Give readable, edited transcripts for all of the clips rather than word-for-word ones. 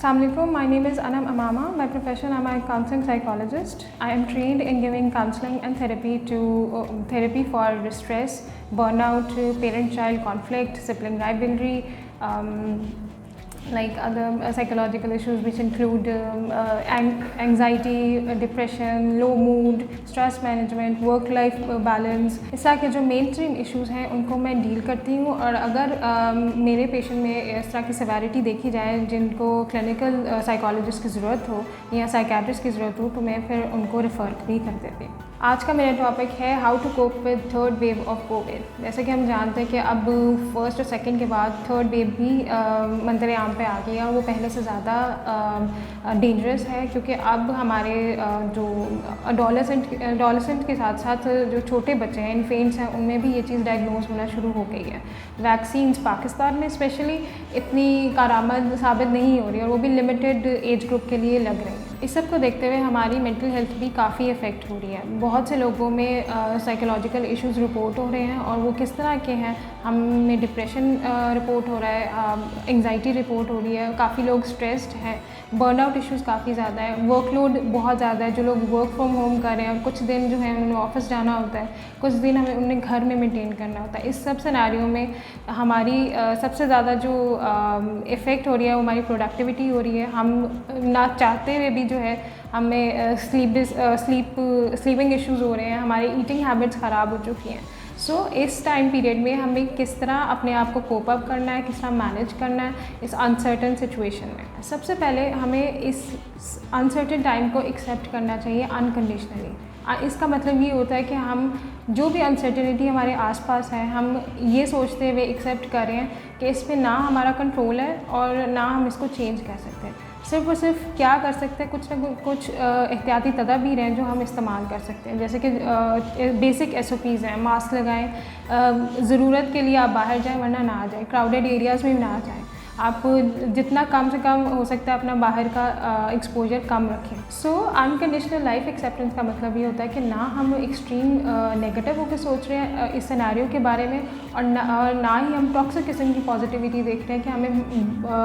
Assalamualaikum. My name is Anam Amama. By profession, I'm a counseling psychologist. I am trained in giving counseling and therapy for stress, burnout, parent-child conflict, sibling rivalry, like other psychological issues which include anxiety, depression, low mood, stress management, work life balance। इस तरह के जो main stream issues हैं उनको मैं deal करती हूँ। और अगर मेरे पेशेंट में इस तरह की सेवेरिटी देखी जाए जिनको क्लिनिकल साइकोलॉजिस्ट की ज़रूरत हो या साइकेट्रिस्ट की ज़रूरत हो तो मैं फिर उनको रेफ़र भी कर देती हूँ। आज का मेरा टॉपिक है how to cope with third wave of COVID. जैसे कि हम जानते हैं कि अब फर्स्ट और सेकंड के बाद थर्ड वेव भी मंजर आम पे आ गई है और वो पहले से ज़्यादा डेंजरस है, क्योंकि अब हमारे जो एडोलेसेंट के साथ साथ जो छोटे बच्चे हैं, इन्फेंट्स हैं, उनमें भी ये चीज़ डायग्नोज होना शुरू हो गई है। वैक्सीन्स पाकिस्तान में स्पेशली इतनी कारआमद साबित नहीं हो रही और वो भी लिमिटेड एज ग्रुप के लिए लग रही है। इस सब को देखते हुए हमारी मेंटल हेल्थ भी काफ़ी इफ़ेक्ट हो रही है। बहुत से लोगों में साइकोलॉजिकल इश्यूज़ रिपोर्ट हो रहे हैं और वो किस तरह के हैं, हमें डिप्रेशन रिपोर्ट हो रहा है, एंग्जाइटी रिपोर्ट हो रही है, काफ़ी लोग स्ट्रेस्ड हैं, बर्नआउट इश्यूज़ काफ़ी ज़्यादा है, वर्कलोड बहुत ज़्यादा है। जो लोग वर्क फ्रॉम होम कर रहे हैं, कुछ दिन जो है उन्हें ऑफिस जाना होता है, कुछ दिन हमें उन्हें घर में मेंटेन करना होता है। इस सब सिनेरियो में हमारी सबसे ज़्यादा जो इफ़ेक्ट हो रही है वो हमारी प्रोडक्टिविटी हो रही है। हम ना चाहते हुए भी जो है हमें स्लीपिंग इश्यूज़ हो रहे हैं, हमारी ईटिंग हैबिट्स ख़राब हो चुकी हैं। सो इस टाइम पीरियड में हमें किस तरह अपने आप को कोप अप करना है, किस तरह मैनेज करना है इस अनसर्टन सिचुएशन में। सबसे पहले हमें इस अनसर्टन टाइम को एक्सेप्ट करना चाहिए अनकंडीशनली। इसका मतलब ये होता है कि हम जो भी अनसर्टेनिटी हमारे आसपास है, हम ये सोचते हुए एक्सेप्ट कर रहे हैं कि इस पे ना हमारा कंट्रोल है और ना हम इसको चेंज कर सकते हैं। सिर्फ और सिर्फ क्या कर सकते हैं, कुछ ना कुछ एहतियाती तदाबीर हैं जो हम इस्तेमाल कर सकते हैं। जैसे कि बेसिक SOPs हैं, मास्क लगाएं, ज़रूरत के लिए आप बाहर जाएं वरना ना आ जाएं, क्राउडेड एरियाज़ में भी ना जाएं, आप जितना कम से कम हो सकता है अपना बाहर का एक्सपोजर कम रखें। सो अनकंडीशनल लाइफ एक्सेप्टेंस का मतलब ये होता है कि ना हम एक्सट्रीम नेगेटिव होकर सोच रहे हैं इस सिनेरियो के बारे में और ना ही हम टॉक्सिक किस्म की पॉजिटिविटी देख रहे हैं कि हमें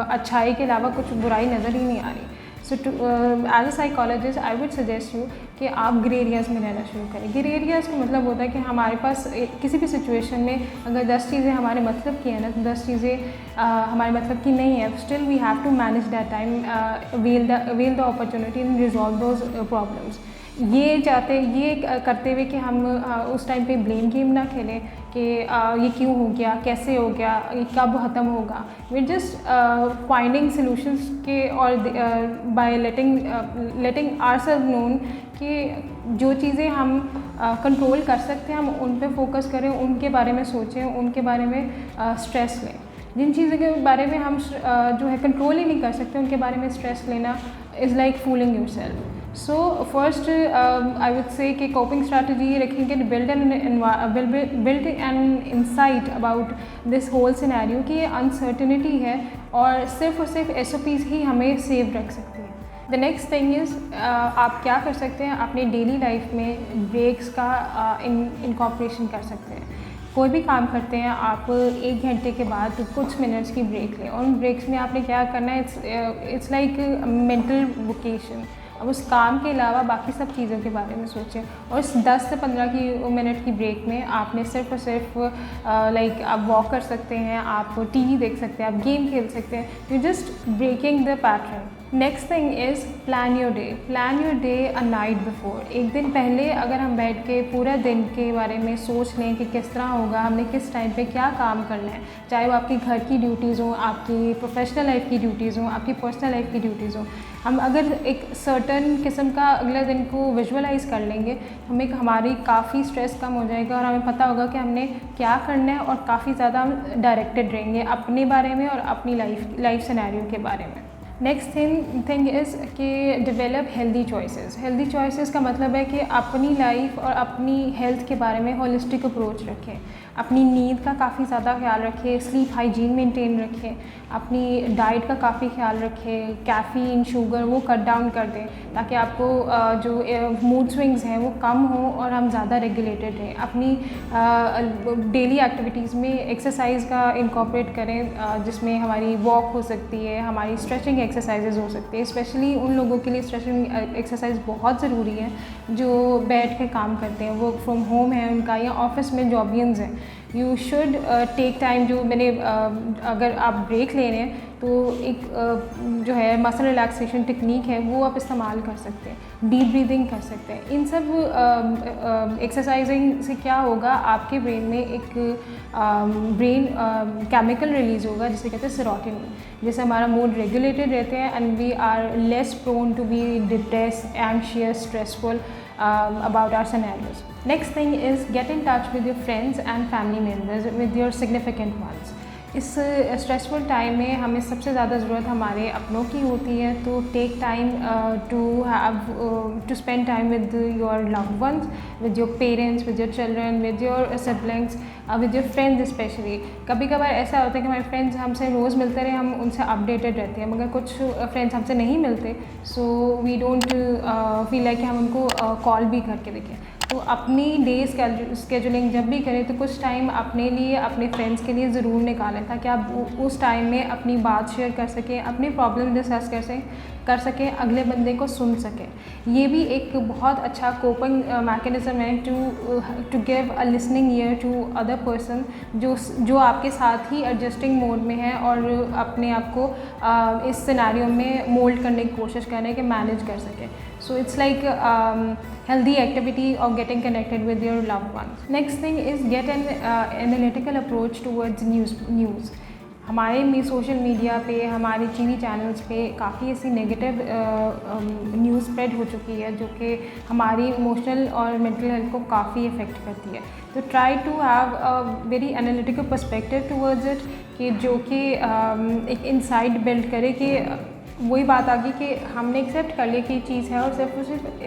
अच्छाई के अलावा कुछ बुराई नज़र ही नहीं आ रही। So as a psychologist I would suggest you कि आप ग्रे एरियाज़ में रहना शुरू करें। ग्रे एरियाज़ का मतलब होता है कि हमारे पास किसी भी सिचुएशन में अगर 10 चीज़ें हमारे मतलब की हैं ना, तो 10 चीज़ें हमारे मतलब की नहीं है, still we have to manage that time, avail the opportunity and resolve those problems. ये करते हुए कि हम उस टाइम पे ब्लेम गेम ना खेलें कि ये क्यों हो गया, कैसे हो गया, ये कब ख़त्म होगा। वी जस्ट फाइंडिंग सॉल्यूशंस के और बाय लेटिंग आवरसेल्फ नोन कि जो चीज़ें हम कंट्रोल कर सकते हैं हम उन पे फोकस करें, उनके बारे में सोचें, उनके बारे में स्ट्रेस लें। जिन चीज़ों के बारे में हम जो है कंट्रोल ही नहीं कर सकते उनके बारे में स्ट्रेस लेना is like fooling yourself. So first I would say कि कोपिंग स्ट्रैटेजी ये रखेंगे build an insight about this whole scenario कि ये अनसर्टेनिटी है और सिर्फ SOPs ही हमें सेव रख सकती है। द नेक्स्ट थिंग इज़ आप क्या कर सकते हैं, अपनी डेली लाइफ में ब्रेक्स का इनकॉर्पोरेशन कर सकते हैं। कोई भी काम करते हैं आप 1 घंटे के बाद कुछ मिनट्स की ब्रेक लें और उन ब्रेक्स में आपने क्या करना है, इट्स लाइक मेंटल वोकेशन। अब उस काम के अलावा बाकी सब चीज़ों के बारे में सोचें और इस 10 से 15 मिनट की ब्रेक में आपने सिर्फ और सिर्फ लाइक आप वॉक कर सकते हैं, आप TV देख सकते हैं, आप गेम खेल सकते हैं। You just breaking the pattern. Next thing is plan your day a night before. एक दिन पहले अगर हम बैठ के पूरा दिन के बारे में सोच लें कि किस तरह होगा, हमने किस टाइम पे क्या काम करना है, चाहे वो आपकी घर की ड्यूटीज़ हों, आपकी प्रोफेशनल लाइफ की ड्यूटीज़ हों, आपकी पर्सनल लाइफ की ड्यूटीज़ हों, हम अगर एक सर्टन किस्म का अगले दिन को विजुअलाइज़ कर लेंगे, हमारी काफ़ी स्ट्रेस कम हो जाएगा और हमें पता होगा कि हमने क्या करना है और काफ़ी ज़्यादा हम डायरेक्टेड रहेंगे अपने बारे में और अपनी लाइफ सिनेरियो के बारे में। नेक्स्ट थिंग इज़ कि डेवलप हेल्दी चॉइसेस का मतलब है कि अपनी लाइफ और अपनी हेल्थ के बारे में होलिस्टिक अप्रोच रखें। अपनी नींद का काफ़ी ज़्यादा ख्याल रखें, स्लीप हाइजीन मेंटेन रखें, अपनी डाइट का काफ़ी ख्याल रखें, कैफ़ीन, शुगर वो कट डाउन कर दें ताकि आपको जो मूड स्विंग्स हैं वो कम हो और हम ज़्यादा रेगुलेटेड रहें। अपनी डेली एक्टिविटीज़ में एक्सरसाइज का इनकॉर्पोरेट करें, जिसमें हमारी वॉक हो सकती है, हमारी स्ट्रेचिंग एक्सरसाइजेज हो सकते हैं। स्पेशली उन लोगों के लिए स्ट्रेचिंग एक्सरसाइज बहुत ज़रूरी है जो बैठ के काम करते हैं, वर्क फ्रॉम होम है उनका या ऑफिस में जॉबियंस हैं। यू शुड टेक टाइम, जो मैंने अगर आप ब्रेक ले रहे हैं तो एक जो है मसल रिलैक्सेशन टेक्निक है वो आप इस्तेमाल कर सकते हैं, डीप ब्रीदिंग कर सकते हैं। इन सब एक्सरसाइजिंग से क्या होगा, आपके ब्रेन में एक ब्रेन केमिकल रिलीज़ होगा जिसे कहते हैं सेरोटोनिन, जिससे हमारा मूड रेगुलेटेड रहते हैं and we are less prone to be depressed, anxious, stressful about our scenarios. Next thing is get in touch with your friends and family members, with your significant ones. इस stressful time में हमें सबसे ज़्यादा ज़रूरत हमारे अपनों की होती है, तो take time to spend time with your loved ones, with your parents, with your children, with your siblings, with your friends specially. कभी कभार ऐसा होता है कि हमारे फ्रेंड्स हमसे रोज़ मिलते रहे, हम उनसे अपडेटेड रहते हैं, मगर कुछ फ्रेंड्स हमसे नहीं मिलते, so we don't feel like कि हम उनको कॉल भी करके देखें। तो अपनी डे स्केजुलिंग जब भी करें तो कुछ टाइम अपने लिए, अपने फ्रेंड्स के लिए ज़रूर निकालें, ताकि आप उस टाइम में अपनी बात शेयर कर सकें, अपनी प्रॉब्लम डिस्कस कर सकें, अगले बंदे को सुन सकें। ये भी एक बहुत अच्छा कोपिंग मैकेनिज़्म है to give a listening ear to other person जो आपके साथ ही एडजस्टिंग मोड में है और अपने आप को इस सिनेरियो में मोल्ड करने की कोशिश कर रहे हैं कि मैनेज कर सकें। So it's like healthy activity of getting connected with your loved ones. Next thing is get an analytical approach towards news. हमारे सोशल मीडिया पे, हमारे टीवी चैनल्स पे काफ़ी ऐसी नेगेटिव न्यूज़ स्प्रेड हो चुकी है जो कि हमारी इमोशनल और मेंटल हेल्थ को काफ़ी इफ़ेक्ट करती है। तो try to have a very analytical perspective towards it, कि जो कि एक इंसाइट बिल्ड करे कि वही बात आ गई कि हमने एक्सेप्ट कर लिया कि ये चीज़ है और सिर्फ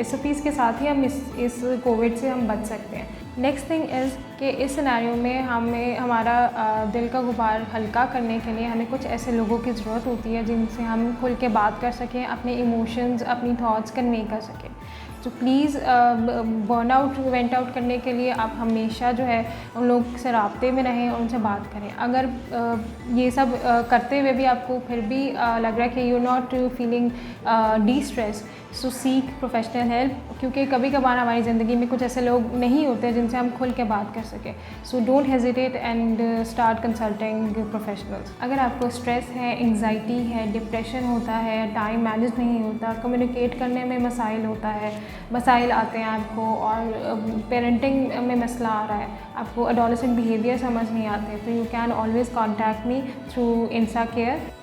SOPs के साथ ही हम इस कोविड से हम बच सकते हैं। नेक्स्ट थिंग इज़ कि इस सिनेरियो में हमें हमारा दिल का गुबार हल्का करने के लिए हमें कुछ ऐसे लोगों की ज़रूरत होती है जिनसे हम खुल के बात कर सकें, अपने इमोशंस, अपनी थॉट्स कन्वे कर सकें। तो प्लीज़ बर्नआउट वेंट आउट करने के लिए आप हमेशा जो है उन लोग से राब्ते में रहें और उनसे बात करें। अगर ये सब करते हुए भी आपको फिर भी लग रहा है कि you not feeling D stress, so seek professional help, क्योंकि कभी कभार हमारी ज़िंदगी में कुछ ऐसे लोग नहीं होते जिनसे हम खुल के बात कर सकें। So don't hesitate and start consulting professionals. अगर आपको स्ट्रेस है, एंग्जाइटी है, डिप्रेशन होता है, टाइम मैनेज नहीं होता, कम्युनिकेट करने में मसाइल आते हैं आपको, और पेरेंटिंग में मसला आ रहा है, आपको एडोलेसेंट बिहेवियर समझ नहीं आते, तो you can always contact me through InstaCare।